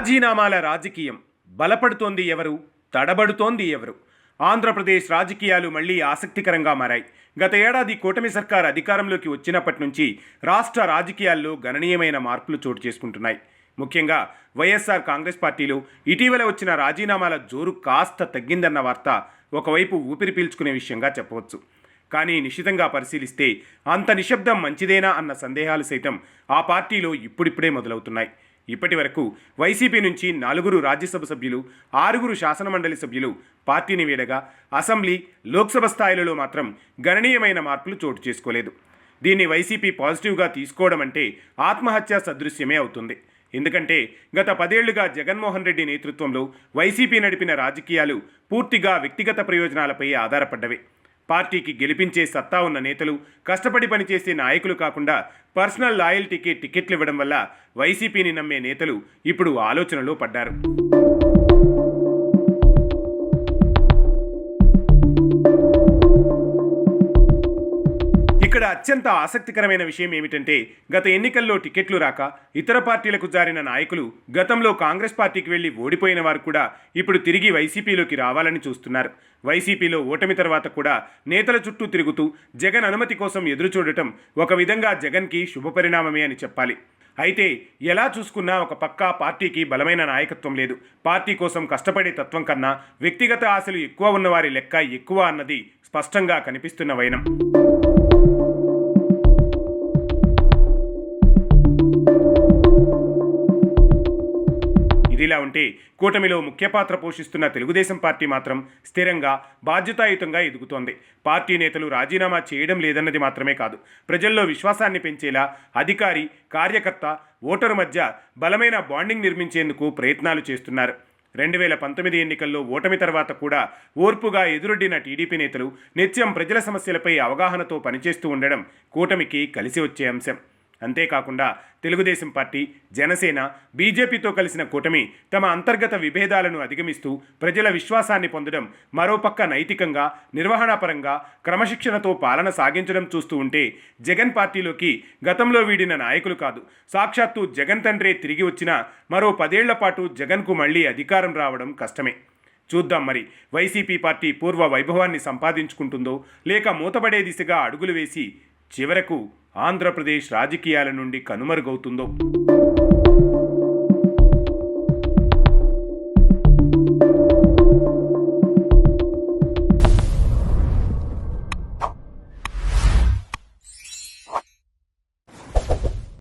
రాజీనామాల రాజకీయం బలపడుతోంది ఎవరు, తడబడుతోంది ఎవరు? ఆంధ్రప్రదేశ్ రాజకీయాలు మళ్లీ ఆసక్తికరంగా మారాయి. గత ఏడాది కూటమి సర్కార్ అధికారంలోకి వచ్చినప్పటి నుంచి రాష్ట్ర రాజకీయాల్లో గణనీయమైన మార్పులు చోటు చేసుకుంటున్నాయి. ముఖ్యంగా వైఎస్ఆర్ కాంగ్రెస్ పార్టీలో ఇటీవల వచ్చిన రాజీనామాల జోరు కాస్త తగ్గిందన్న వార్త ఒకవైపు ఊపిరి పీల్చుకునే విషయంగా చెప్పవచ్చు. కానీ నిశితంగా పరిశీలిస్తే అంత నిశ్శబ్దం మంచిదేనా అన్న సందేహాలు సైతం ఆ పార్టీలో ఇప్పుడిప్పుడే మొదలవుతున్నాయి. ఇప్పటి వరకు వైసీపీ నుంచి 4 రాజ్యసభ సభ్యులు, 6 శాసనమండలి సభ్యులు పార్టీని వీడగా అసెంబ్లీ, లోక్సభ స్థాయిలలో మాత్రం గణనీయమైన మార్పులు చోటు చేసుకోలేదు. దీన్ని వైసీపీ పాజిటివ్గా తీసుకోవడం అంటే ఆత్మహత్య సదృశ్యమే అవుతుంది. ఎందుకంటే గత 10 ఏళ్లుగా జగన్మోహన్ రెడ్డి నేతృత్వంలో వైసీపీ నడిపిన రాజకీయాలు పూర్తిగా వ్యక్తిగత ప్రయోజనాలపై ఆధారపడ్డవే. పార్టీకి గెలిపించే సత్తా ఉన్న నేతలు, కష్టపడి పనిచేసే నాయకులు కాకుండా పర్సనల్ లాయల్టీకి టికెట్లు ఇవ్వడం వల్ల వైసీపీని నమ్మే నేతలు ఇప్పుడు ఆలోచనలో పడ్డారు. ఇక్కడ అత్యంత ఆసక్తికరమైన విషయం ఏమిటంటే, గత ఎన్నికల్లో టికెట్లు రాక ఇతర పార్టీలకు జారిన నాయకులు, గతంలో కాంగ్రెస్ పార్టీకి వెళ్లి ఓడిపోయిన వారు కూడా ఇప్పుడు తిరిగి వైసీపీలోకి రావాలని చూస్తున్నారు. వైసీపీలో ఓటమి తర్వాత కూడా నేతల చుట్టూ తిరుగుతూ జగన్ అనుమతి కోసం ఎదురు చూడటం ఒక విధంగా జగన్కి శుభపరిణామమే అని చెప్పాలి. అయితే ఎలా చూసుకున్నా ఒక పక్క పార్టీకి బలమైన నాయకత్వం లేదు. పార్టీ కోసం కష్టపడే తత్వం కన్నా వ్యక్తిగత ఆశలు ఎక్కువ ఉన్నవారి లెక్క ఎక్కువ అన్నది స్పష్టంగా కనిపిస్తున్న వైనం. ఇదిలా ఉంటే కూటమిలో ముఖ్య పాత్ర పోషిస్తున్న తెలుగుదేశం పార్టీ మాత్రం స్థిరంగా, బాధ్యతాయుతంగా ఎదుగుతోంది. పార్టీ నేతలు రాజీనామా చేయడం లేదన్నది మాత్రమే కాదు, ప్రజల్లో విశ్వాసాన్ని పెంచేలా అధికారి, కార్యకర్త, ఓటరు మధ్య బలమైన బాండింగ్ నిర్మించేందుకు ప్రయత్నాలు చేస్తున్నారు. 2019 ఎన్నికల్లో ఓటమి తర్వాత కూడా ఓర్పుగా ఎదురొడ్డిన టీడీపీ నేతలు నిత్యం ప్రజల సమస్యలపై అవగాహనతో పనిచేస్తూ ఉండడం కూటమికి కలిసి వచ్చే అంశం. అంతేకాకుండా తెలుగుదేశం పార్టీ, జనసేన, బీజేపీతో కలిసిన కూటమి తమ అంతర్గత విభేదాలను అధిగమిస్తూ ప్రజల విశ్వాసాన్ని పొందడం, మరోపక్క నైతికంగా, నిర్వహణాపరంగా క్రమశిక్షణతో పాలన సాగించడం చూస్తూ ఉంటే జగన్ పార్టీలోకి గతంలో వీడిన నాయకులు కాదు, సాక్షాత్తు జగన్ తండ్రే తిరిగి వచ్చినా మరో 10 ఏళ్ల పాటు జగన్కు మళ్లీ అధికారం రావడం కష్టమే. చూద్దాం మరి వైసీపీ పార్టీ పూర్వ వైభవాన్ని సంపాదించుకుంటుందో, లేక మూతపడే దిశగా అడుగులు వేసి చివరకు ఆంధ్రప్రదేశ్ రాజకీయాల నుండి కనుమరుగవుతుందో.